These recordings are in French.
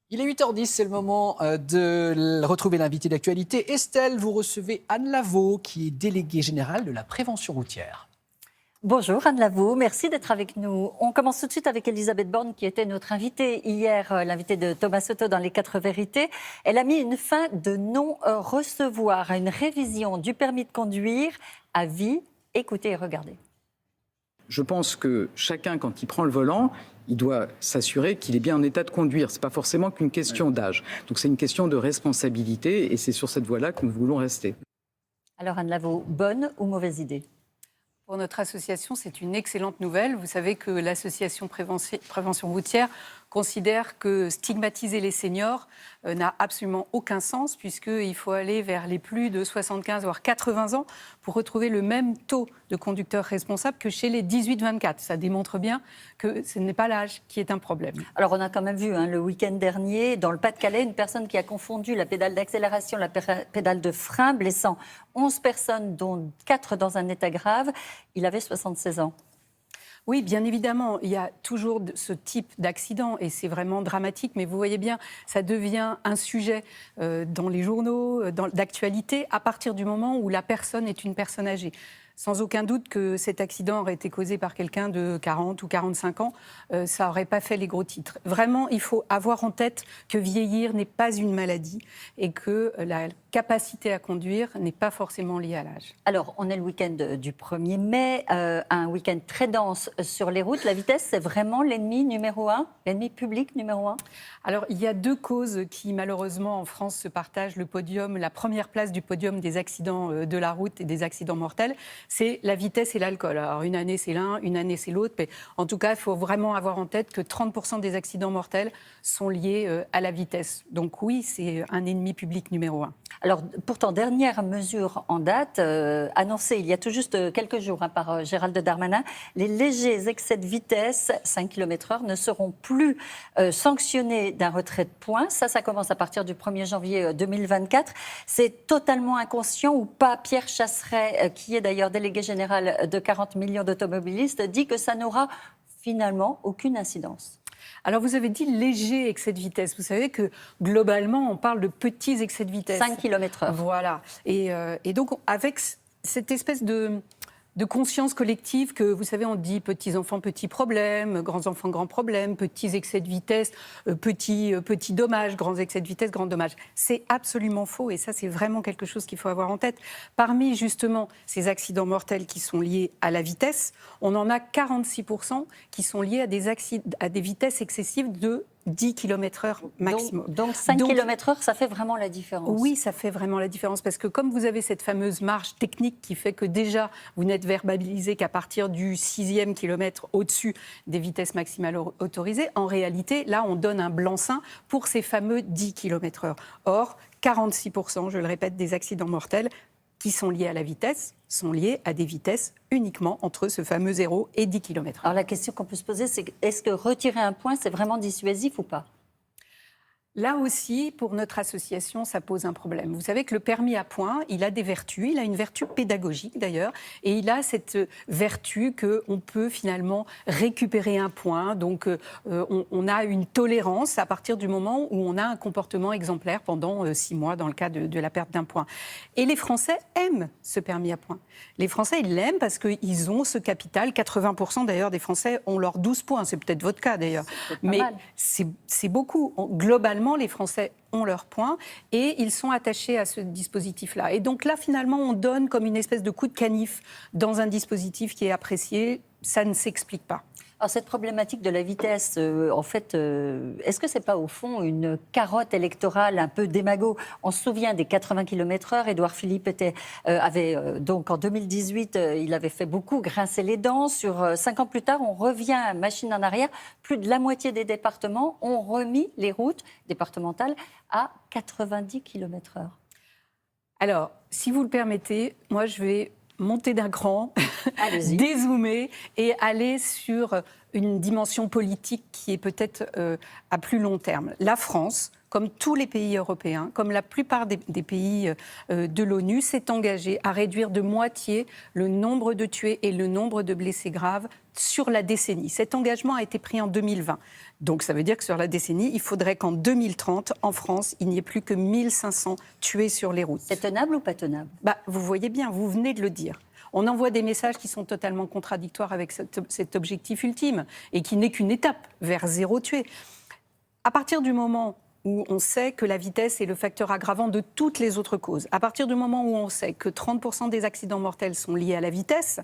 Il est 8h10, c'est le moment de retrouver l'invité d'actualité. Estelle, vous recevez Anne Lavaux, qui est déléguée générale de la prévention routière. Bonjour Anne Lavaux, merci d'être avec nous. On commence tout de suite avec Elisabeth Borne qui était notre invitée hier, l'invitée de Thomas Soto dans Les 4 vérités. Elle a mis une fin de non-recevoir à une révision du permis de conduire à vie. Écoutez et regardez. Je pense que chacun, quand il prend le volant, il doit s'assurer qu'il est bien en état de conduire. Ce n'est pas forcément qu'une question d'âge. Donc c'est une question de responsabilité et c'est sur cette voie-là que nous voulons rester. Alors Anne Lavaux, bonne ou mauvaise idée ? Pour notre association, c'est une excellente nouvelle. Vous savez que l'association Prévention routière considère que stigmatiser les seniors n'a absolument aucun sens, puisqu'il faut aller vers les plus de 75 voire 80 ans pour retrouver le même taux de conducteurs responsables que chez les 18-24. Ça démontre bien que ce n'est pas l'âge qui est un problème. Alors on a quand même vu le week-end dernier, dans le Pas-de-Calais, une personne qui a confondu la pédale d'accélération, la pédale de frein, blessant 11 personnes, dont 4 dans un état grave. Il avait 76 ans. Oui, bien évidemment, il y a toujours ce type d'accident et c'est vraiment dramatique. Mais vous voyez bien, ça devient un sujet dans les journaux, d'actualité, à partir du moment où la personne est une personne âgée. Sans aucun doute que cet accident aurait été causé par quelqu'un de 40 ou 45 ans, ça n'aurait pas fait les gros titres. Vraiment, il faut avoir en tête que vieillir n'est pas une maladie et que la capacité à conduire n'est pas forcément liée à l'âge. Alors, on est le week-end du 1er mai, un week-end très dense sur les routes. La vitesse, c'est vraiment l'ennemi numéro 1, l'ennemi public numéro 1 ? Alors, il y a deux causes qui, malheureusement, en France, se partagent le podium, la première place du podium des accidents de la route et des accidents mortels. C'est la vitesse et l'alcool. Alors, une année, c'est l'un, une année, c'est l'autre. Mais en tout cas, il faut vraiment avoir en tête que 30% des accidents mortels sont liés à la vitesse. Donc oui, c'est un ennemi public numéro 1. Alors, pourtant, dernière mesure en date, annoncée il y a tout juste quelques jours par Gérald Darmanin, les légers excès de vitesse, 5 km/h, ne seront plus sanctionnés d'un retrait de points. Ça commence à partir du 1er janvier 2024. C'est totalement inconscient ou pas? Pierre Chasseret, qui est d'ailleurs délégué général de 40 millions d'automobilistes, dit que ça n'aura finalement aucune incidence. Alors, vous avez dit léger excès de vitesse. Vous savez que, globalement, on parle de petits excès de vitesse. 5 km/h. Voilà. Et donc, avec cette espèce de conscience collective que, vous savez, on dit petits-enfants, petits problèmes, grands-enfants, grands problèmes, petits excès de vitesse, petits dommages, grands excès de vitesse, grands dommages. C'est absolument faux et ça, c'est vraiment quelque chose qu'il faut avoir en tête. Parmi, justement, ces accidents mortels qui sont liés à la vitesse, on en a 46% qui sont liés à des vitesses excessives de 10 km/h maximum. Donc 5 km/h, ça fait vraiment la différence. Oui, ça fait vraiment la différence parce que comme vous avez cette fameuse marge technique qui fait que déjà, vous n'êtes verbalisé qu'à partir du 6e kilomètre au-dessus des vitesses maximales autorisées, en réalité, là, on donne un blanc-seing pour ces fameux 10 km/h. Or, 46%, je le répète, des accidents mortels qui sont liés à la vitesse, sont liés à des vitesses uniquement entre ce fameux 0 et 10 km/h. Alors la question qu'on peut se poser, c'est est-ce que retirer un point, c'est vraiment dissuasif ou pas ? Là aussi, pour notre association, ça pose un problème. Vous savez que le permis à points, il a des vertus. Il a une vertu pédagogique d'ailleurs. Et il a cette vertu qu'on peut finalement récupérer un point. Donc, on a une tolérance à partir du moment où on a un comportement exemplaire pendant 6 mois dans le cas de la perte d'un point. Et les Français aiment ce permis à points. Les Français, ils l'aiment parce qu'ils ont ce capital. 80% d'ailleurs des Français ont leurs 12 points. C'est peut-être votre cas d'ailleurs. Mais c'est beaucoup. Globalement, les Français ont leurs points et ils sont attachés à ce dispositif-là. Et donc là, finalement, on donne comme une espèce de coup de canif dans un dispositif qui est apprécié. Ça ne s'explique pas. Alors cette problématique de la vitesse, en fait, est-ce que c'est pas au fond une carotte électorale un peu démago ? On se souvient des 80 km/h. Édouard Philippe avait donc en 2018, il avait fait beaucoup grincer les dents. Sur 5 ans plus tard, on revient machine en arrière. Plus de la moitié des départements ont remis les routes départementales à 90 km/h. Alors, si vous le permettez, moi je vais monter d'un cran, dézoomer et aller sur une dimension politique qui est peut-être à plus long terme. La France comme tous les pays européens, comme la plupart des pays de l'ONU, s'est engagé à réduire de moitié le nombre de tués et le nombre de blessés graves sur la décennie. Cet engagement a été pris en 2020. Donc ça veut dire que sur la décennie, il faudrait qu'en 2030, en France, il n'y ait plus que 1500 tués sur les routes. C'est tenable ou pas tenable? Vous voyez bien, vous venez de le dire. On envoie des messages qui sont totalement contradictoires avec cet objectif ultime et qui n'est qu'une étape vers 0 tué. À partir du moment où on sait que la vitesse est le facteur aggravant de toutes les autres causes, à partir du moment où on sait que 30% des accidents mortels sont liés à la vitesse,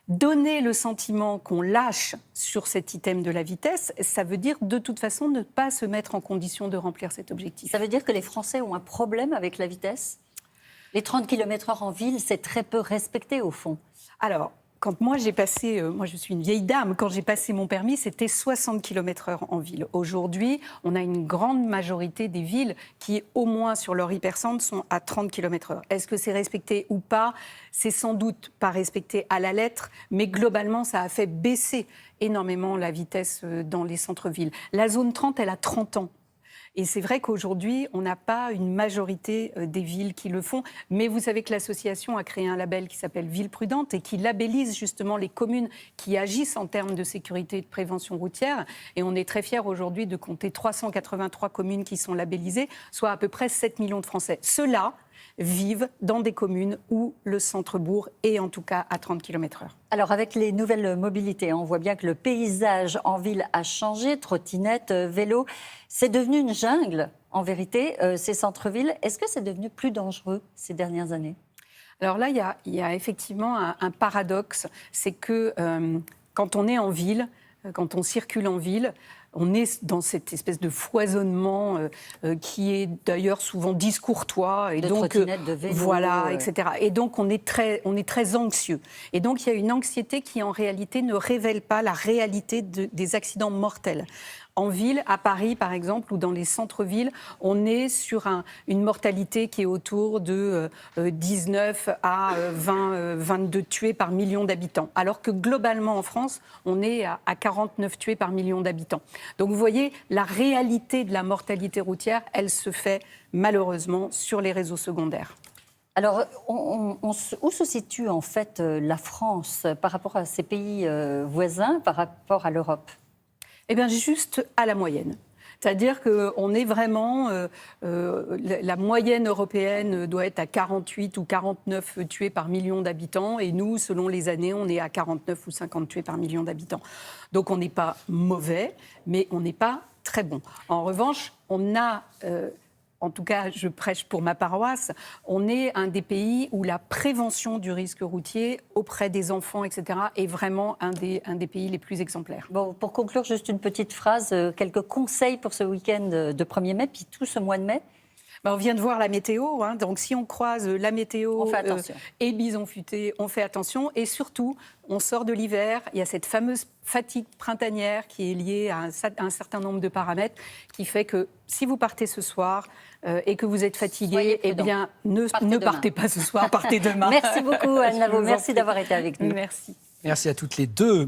donner le sentiment qu'on lâche sur cet item de la vitesse, ça veut dire de toute façon ne pas se mettre en condition de remplir cet objectif. Ça veut dire que les Français ont un problème avec la vitesse? Les 30 km/h en ville, c'est très peu respecté au fond. Alors, quand moi j'ai passé, moi je suis une vieille dame, quand j'ai passé mon permis, c'était 60 km/h en ville. Aujourd'hui, on a une grande majorité des villes qui, au moins sur leur hypercentre, sont à 30 km/h. Est-ce que c'est respecté ou pas? C'est sans doute pas respecté à la lettre, mais globalement, ça a fait baisser énormément la vitesse dans les centres-villes. La zone 30, elle a 30 ans. Et c'est vrai qu'aujourd'hui, on n'a pas une majorité des villes qui le font. Mais vous savez que l'association a créé un label qui s'appelle Ville Prudente et qui labellise justement les communes qui agissent en termes de sécurité et de prévention routière. Et on est très fiers aujourd'hui de compter 383 communes qui sont labellisées, soit à peu près 7 millions de Français. Ceux-là vivent dans des communes où le centre-bourg est en tout cas à 30 km/h. Alors avec les nouvelles mobilités, on voit bien que le paysage en ville a changé, trottinettes, vélos. C'est devenu une jungle, en vérité, ces centres-villes. Est-ce que c'est devenu plus dangereux ces dernières années? Alors là, il y a effectivement un paradoxe. C'est que quand on est en ville, quand on circule en ville, on est dans cette espèce de foisonnement qui est d'ailleurs souvent discourtois. Et de donc, trottinettes, de vélos. voilà, etc. Et donc, on est très anxieux. Et donc, il y a une anxiété qui, en réalité, ne révèle pas la réalité des accidents mortels. En ville, à Paris par exemple, ou dans les centres-villes, on est sur une mortalité qui est autour de 19 à 22 tués par million d'habitants. Alors que globalement en France, on est à 49 tués par million d'habitants. Donc vous voyez, la réalité de la mortalité routière, elle se fait malheureusement sur les réseaux secondaires. Alors, où se situe en fait la France par rapport à ses pays voisins, par rapport à l'Europe? Eh bien, juste à la moyenne. C'est-à-dire qu'on est vraiment... la moyenne européenne doit être à 48 ou 49 tués par million d'habitants. Et nous, selon les années, on est à 49 ou 50 tués par million d'habitants. Donc, on n'est pas mauvais, mais on n'est pas très bon. En revanche, on a... en tout cas, je prêche pour ma paroisse, on est un des pays où la prévention du risque routier auprès des enfants, etc., est vraiment un des pays les plus exemplaires. Bon, pour conclure, juste une petite phrase, quelques conseils pour ce week-end de 1er mai, puis tout ce mois de mai. On vient de voir la météo, hein, donc si on croise la météo on fait attention. Et bison futé, on fait attention. Et surtout, on sort de l'hiver, il y a cette fameuse fatigue printanière qui est liée à un certain nombre de paramètres qui fait que si vous partez ce soir et que vous êtes fatigué, eh bien, ne partez pas ce soir, partez demain. Merci beaucoup Anne Lavaux, merci d'avoir été avec nous. Merci. Merci à toutes les deux.